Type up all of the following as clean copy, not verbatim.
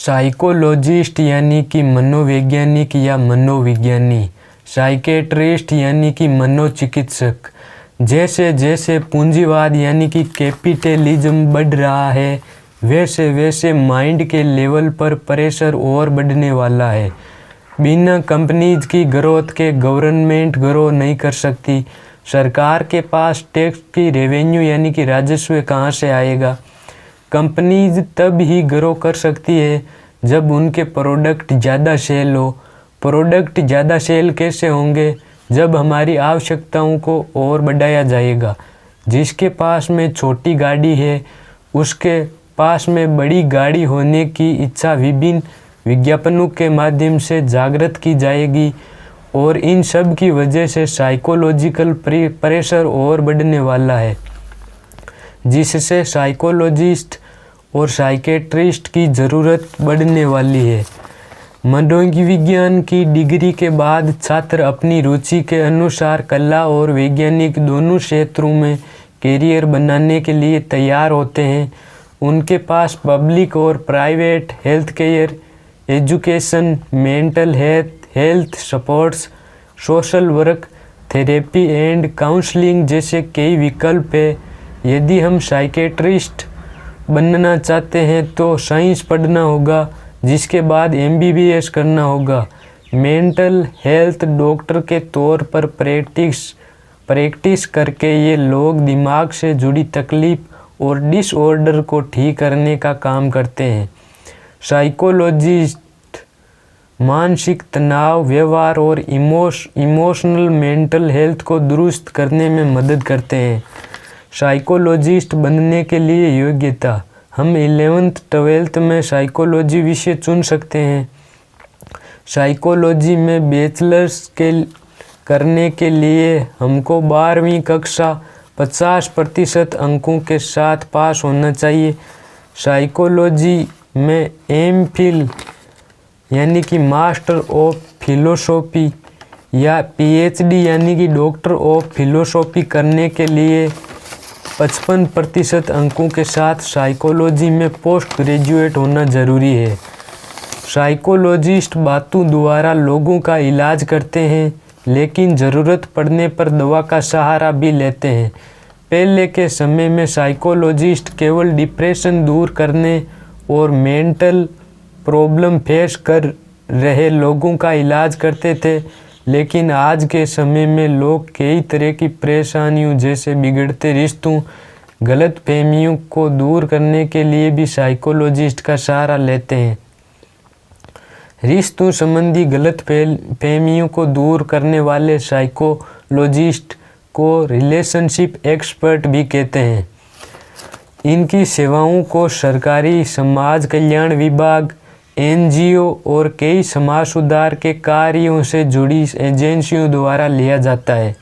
Psychologist यानी कि मनोवैज्ञानिक या मनोविज्ञानी, साइकेट्रिस्ट यानी कि मनोचिकित्सक। जैसे जैसे पूंजीवाद यानी कि कैपिटलिज्म बढ़ रहा है, वैसे वैसे माइंड के लेवल पर प्रेशर और बढ़ने वाला है। बिना कंपनीज की ग्रोथ के गवर्नमेंट ग्रो नहीं कर सकती। सरकार के पास टैक्स की रेवेन्यू यानी कि राजस्व कहाँ से आएगा। कंपनीज तब ही ग्रो कर सकती है जब उनके प्रोडक्ट ज़्यादा सेल हो। प्रोडक्ट ज़्यादा सेल कैसे होंगे? जब हमारी आवश्यकताओं को और बढ़ाया जाएगा। जिसके पास में छोटी गाड़ी है, उसके पास में बड़ी गाड़ी होने की इच्छा विभिन्न विज्ञापनों के माध्यम से जागृत की जाएगी और इन सब की वजह से साइकोलॉजिकल प्रेशर और बढ़ने वाला है, जिससे साइकोलॉजिस्ट और साइकेट्रिस्ट की ज़रूरत बढ़ने वाली है। मनोविज्ञान की डिग्री के बाद छात्र अपनी रुचि के अनुसार कला और वैज्ञानिक दोनों क्षेत्रों में कैरियर बनाने के लिए तैयार होते हैं। उनके पास पब्लिक और private health care, education, mental health supports, social work, therapy and counselling जैसे कई विकल्प है। यदि हम साइकेट्रिस्ट बनना चाहते हैं तो साइंस पढ़ना होगा, जिसके बाद MBBS करना होगा। मेंटल हेल्थ डॉक्टर के तौर पर प्रैक्टिस करके ये लोग दिमाग से जुड़ी तकलीफ और डिसऑर्डर को ठीक करने का काम करते हैं। साइकोलॉजिस्ट मानसिक तनाव, व्यवहार और इमोशनल मेंटल हेल्थ को दुरुस्त करने में मदद करते हैं। साइकोलॉजिस्ट बनने के लिए योग्यता: हम 11th 12th में साइकोलॉजी विषय चुन सकते हैं। साइकोलॉजी में बैचलर्स के करने के लिए हमको 12वीं कक्षा 50% अंकों के साथ पास होना चाहिए। साइकोलॉजी में MPhil यानी कि मास्टर ऑफ फिलोसॉफी या PhD यानी कि डॉक्टर ऑफ फिलोसॉफी करने के लिए 55% अंकों के साथ साइकोलॉजी में पोस्ट ग्रेजुएट होना ज़रूरी है। साइकोलॉजिस्ट बातों द्वारा लोगों का इलाज करते हैं, लेकिन ज़रूरत पड़ने पर दवा का सहारा भी लेते हैं। पहले के समय में साइकोलॉजिस्ट केवल डिप्रेशन दूर करने और मेंटल प्रॉब्लम फेस कर रहे लोगों का इलाज करते थे, लेकिन आज के समय में लोग कई तरह की परेशानियों जैसे बिगड़ते रिश्तों, गलतफहमियों को दूर करने के लिए भी साइकोलॉजिस्ट का सहारा लेते हैं। रिश्तों संबंधी गलतफहमियों को दूर करने वाले साइकोलॉजिस्ट को रिलेशनशिप एक्सपर्ट भी कहते हैं। इनकी सेवाओं को सरकारी समाज कल्याण विभाग, NGO और कई समाज सुधार के कार्यों से जुड़ी एजेंसियों द्वारा लिया जाता है।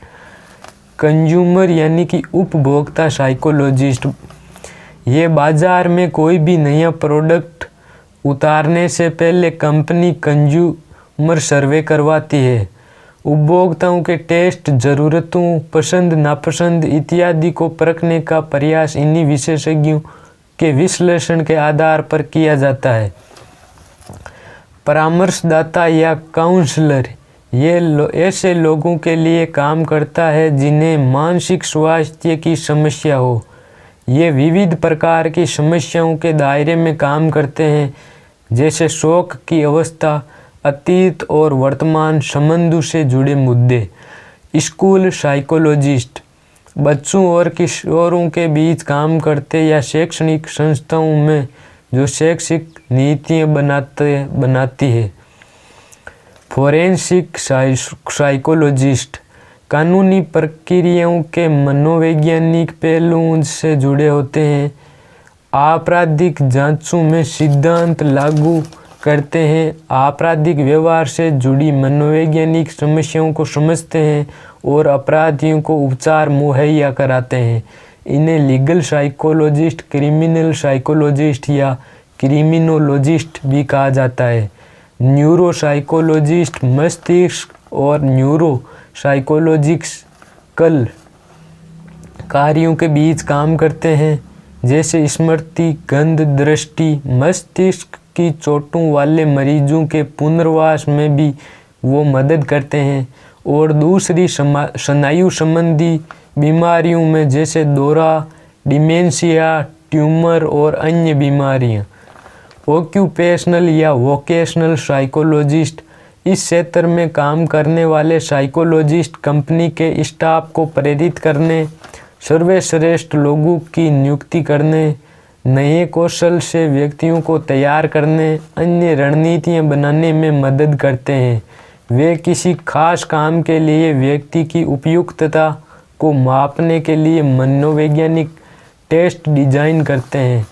कंज्यूमर यानी कि उपभोक्ता साइकोलॉजिस्ट, ये बाजार में कोई भी नया प्रोडक्ट उतारने से पहले कंपनी कंज्यूमर सर्वे करवाती है। उपभोक्ताओं के टेस्ट, ज़रूरतों, पसंद नापसंद इत्यादि को परखने का प्रयास इन्हीं विशेषज्ञों के विश्लेषण के आधार पर किया जाता है। परामर्शदाता या काउंसलर, ये ऐसे लोगों के लिए काम करता है जिन्हें मानसिक स्वास्थ्य की समस्या हो। ये विविध प्रकार की समस्याओं के दायरे में काम करते हैं, जैसे शोक की अवस्था, अतीत और वर्तमान संबंधों से जुड़े मुद्दे। स्कूल साइकोलॉजिस्ट बच्चों और किशोरों के बीच काम करते या शैक्षणिक संस्थाओं में जो शैक्षिक नीतियाँ बनाती है। फोरेंसिक साइकोलॉजिस्ट कानूनी प्रक्रियाओं के मनोवैज्ञानिक पहलुओं से जुड़े होते हैं। आपराधिक जांचों में सिद्धांत लागू करते हैं, आपराधिक व्यवहार से जुड़ी मनोवैज्ञानिक समस्याओं को समझते हैं और अपराधियों को उपचार मुहैया कराते हैं। इन्हें लीगल साइकोलॉजिस्ट, क्रिमिनल साइकोलॉजिस्ट या क्रिमिनोलॉजिस्ट भी कहा जाता है। न्यूरो साइकोलॉजिस्ट मस्तिष्क और न्यूरो साइकोलॉजिकल कार्यों के बीच काम करते हैं, जैसे स्मृति, गंध, दृष्टि, मस्तिष्क की चोटों वाले मरीजों के पुनर्वास में भी वो मदद करते हैं। और दूसरी स्नायु संबंधी बीमारियों में जैसे दौरा, डिमेंशिया, ट्यूमर और अन्य बीमारियां। ऑक्यूपेशनल या वोकेशनल साइकोलॉजिस्ट, इस क्षेत्र में काम करने वाले साइकोलॉजिस्ट कंपनी के स्टाफ को प्रेरित करने, सर्वश्रेष्ठ लोगों की नियुक्ति करने, नए कौशल से व्यक्तियों को तैयार करने, अन्य रणनीतियां बनाने में मदद करते हैं। वे किसी खास काम के लिए व्यक्ति की उपयुक्तता को मापने के लिए मनोवैज्ञानिक टेस्ट डिजाइन करते हैं।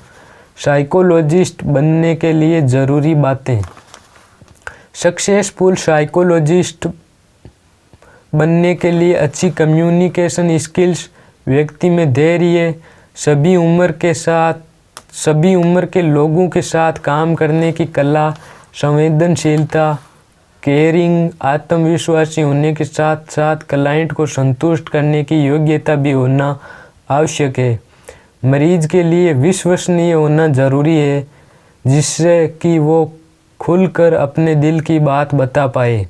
साइकोलॉजिस्ट बनने के लिए ज़रूरी बातें। सक्सेसफुल साइकोलॉजिस्ट बनने के लिए अच्छी कम्युनिकेशन स्किल्स, व्यक्ति में धैर्य, सभी उम्र के लोगों के साथ काम करने की कला, संवेदनशीलता, केयरिंग, आत्मविश्वासी होने के साथ साथ क्लाइंट को संतुष्ट करने की योग्यता भी होना आवश्यक है। मरीज के लिए विश्वसनीय होना जरूरी है, जिससे कि वो खुलकर अपने दिल की बात बता पाए।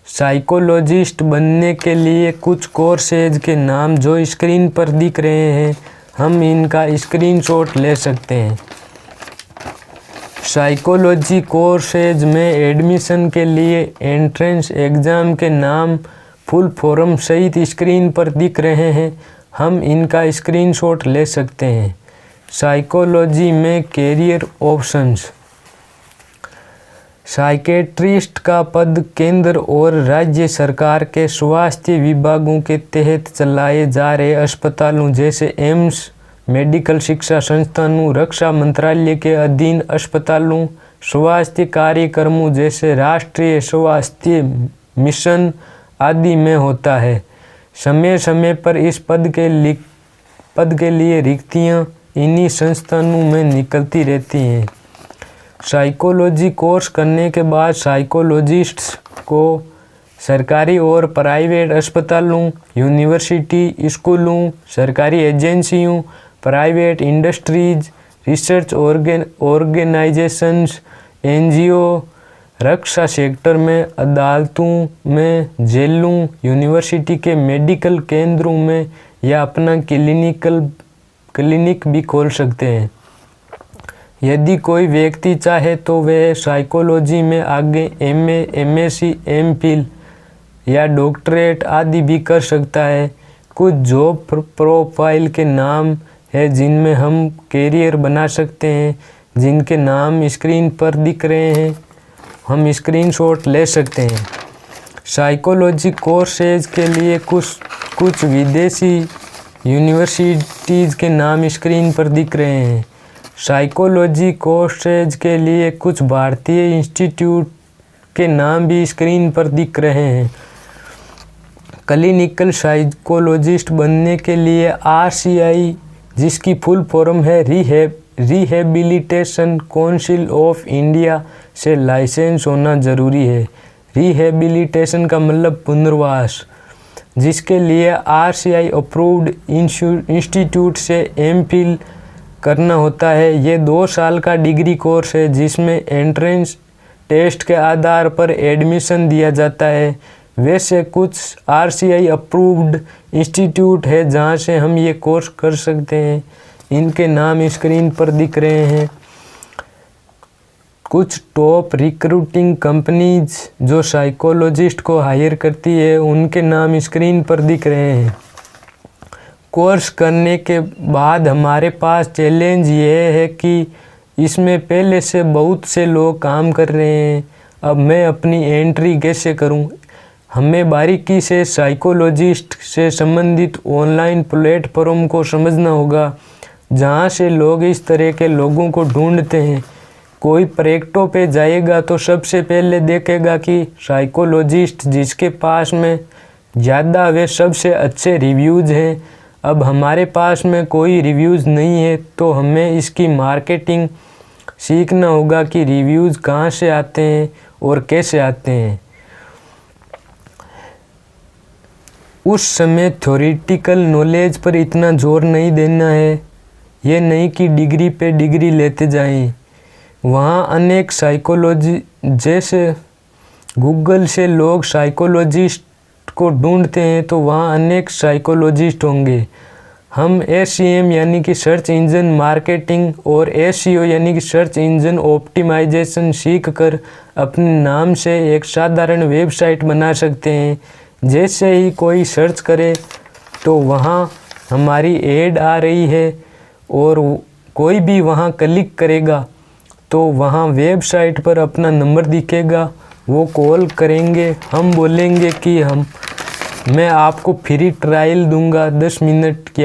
साइकोलॉजिस्ट बनने के लिए कुछ कोर्सेज के नाम जो स्क्रीन पर दिख रहे हैं, हम इनका स्क्रीनशॉट ले सकते हैं। साइकोलॉजी कोर्सेज में एडमिशन के लिए एंट्रेंस एग्ज़ाम के नाम फुल फॉर्म सहित स्क्रीन पर दिख रहे हैं, हम इनका स्क्रीनशॉट ले सकते हैं। साइकोलॉजी में कैरियर ऑप्शंस। साइकेट्रिस्ट का पद केंद्र और राज्य सरकार के स्वास्थ्य विभागों के तहत चलाए जा रहे अस्पतालों जैसे एम्स, मेडिकल शिक्षा संस्थानों, रक्षा मंत्रालय के अधीन अस्पतालों, स्वास्थ्य कार्यक्रमों जैसे राष्ट्रीय स्वास्थ्य मिशन आदि में होता है। समय समय पर इस पद के लिए रिक्तियां इन्हीं संस्थानों में निकलती रहती हैं। साइकोलॉजी कोर्स करने के बाद साइकोलॉजिस्ट्स को सरकारी और प्राइवेट अस्पतालों, यूनिवर्सिटी, स्कूलों, सरकारी एजेंसियों, private industries, research organisations, NGO, रक्षा सेक्टर में, अदालतों में, जेलों, यूनिवर्सिटी के मेडिकल केंद्रों में या अपना क्लिनिक भी खोल सकते हैं। यदि कोई व्यक्ति चाहे तो वह साइकोलॉजी में आगे एमए, एमएससी, एमफिल या डॉक्टरेट आदि भी कर सकता है। कुछ जॉब प्रोफाइल के नाम है जिनमें हम कैरियर बना सकते हैं, जिनके नाम स्क्रीन पर दिख रहे हैं, हम स्क्रीनशॉट ले सकते हैं। साइकोलॉजी कोर्सेज के लिए कुछ विदेशी यूनिवर्सिटीज़ के नाम स्क्रीन पर दिख रहे हैं। साइकोलॉजी कोर्सेज के लिए कुछ भारतीय इंस्टीट्यूट के नाम भी स्क्रीन पर दिख रहे हैं। क्लिनिकल साइकोलॉजिस्ट बनने के लिए RCI, जिसकी फुल फॉर्म है रिहेबिलिटेशन काउंसिल ऑफ इंडिया, से लाइसेंस होना ज़रूरी है। रिहेबिलिटेशन का मतलब पुनर्वास, जिसके लिए RCI अप्रूव्ड इंस्टीट्यूट से एमफिल करना होता है। ये 2 साल का डिग्री कोर्स है जिसमें एंट्रेंस टेस्ट के आधार पर एडमिशन दिया जाता है। वैसे कुछ RCI अप्रूव्ड इंस्टीट्यूट है जहाँ से हम ये कोर्स कर सकते हैं, इनके नाम स्क्रीन पर दिख रहे हैं। कुछ टॉप रिक्रूटिंग कंपनीज जो साइकोलॉजिस्ट को हायर करती है, उनके नाम स्क्रीन पर दिख रहे हैं। कोर्स करने के बाद हमारे पास चैलेंज ये है कि इसमें पहले से बहुत से लोग काम कर रहे हैं, अब मैं अपनी एंट्री कैसे करूं? हमें बारीकी से साइकोलॉजिस्ट से संबंधित ऑनलाइन प्लेटफॉर्म को समझना होगा, जहां से लोग इस तरह के लोगों को ढूंढते हैं। कोई प्रोजेक्टों पे जाएगा तो सबसे पहले देखेगा कि साइकोलॉजिस्ट जिसके पास में ज़्यादा वे सबसे अच्छे रिव्यूज़ हैं। अब हमारे पास में कोई रिव्यूज़ नहीं है तो हमें इसकी मार्केटिंग सीखना होगा कि रिव्यूज़ कहाँ से आते हैं और कैसे आते हैं। उस समय थ्योरेटिकल नॉलेज पर इतना जोर नहीं देना है, ये नहीं कि डिग्री पे डिग्री लेते जाएं। वहाँ अनेक साइकोलॉजी, जैसे गूगल से लोग साइकोलॉजिस्ट को ढूंढते हैं तो वहाँ अनेक साइकोलॉजिस्ट होंगे। हम SEM यानी कि सर्च इंजन मार्केटिंग और SEO यानी कि सर्च इंजन ऑप्टिमाइजेशन सीख कर अपने नाम से एक साधारण वेबसाइट बना सकते हैं। जैसे ही कोई सर्च करे तो वहाँ हमारी ऐड आ रही है और कोई भी वहाँ क्लिक करेगा तो वहाँ वेबसाइट पर अपना नंबर दिखेगा, वो कॉल करेंगे, हम बोलेंगे कि मैं आपको फ्री ट्रायल दूंगा 10 मिनट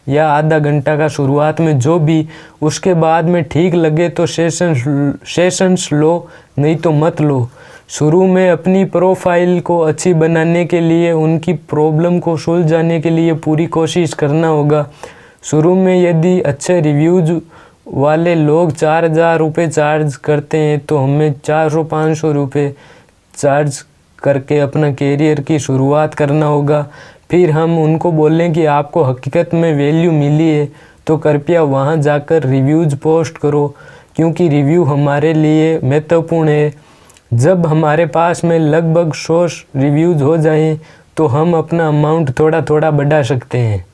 या आधा घंटा का शुरुआत में, जो भी, उसके बाद में ठीक लगे तो सेशंस लो, नहीं तो मत लो। शुरू में अपनी प्रोफाइल को अच्छी बनाने के लिए, उनकी प्रॉब्लम को सुलझाने के लिए पूरी कोशिश करना होगा। शुरू में यदि अच्छे रिव्यूज़ वाले लोग 4,000 रुपये चार्ज करते हैं तो हमें 400-500 रुपये चार्ज करके अपना कैरियर की शुरुआत करना होगा। फिर हम उनको बोलें कि आपको हकीकत में वैल्यू मिली है तो कृपया वहाँ जाकर रिव्यूज़ पोस्ट करो, क्योंकि रिव्यू हमारे लिए महत्वपूर्ण है। जब हमारे पास में लगभग 100 रिव्यूज़ हो जाएं तो हम अपना अमाउंट थोड़ा थोड़ा बढ़ा सकते हैं।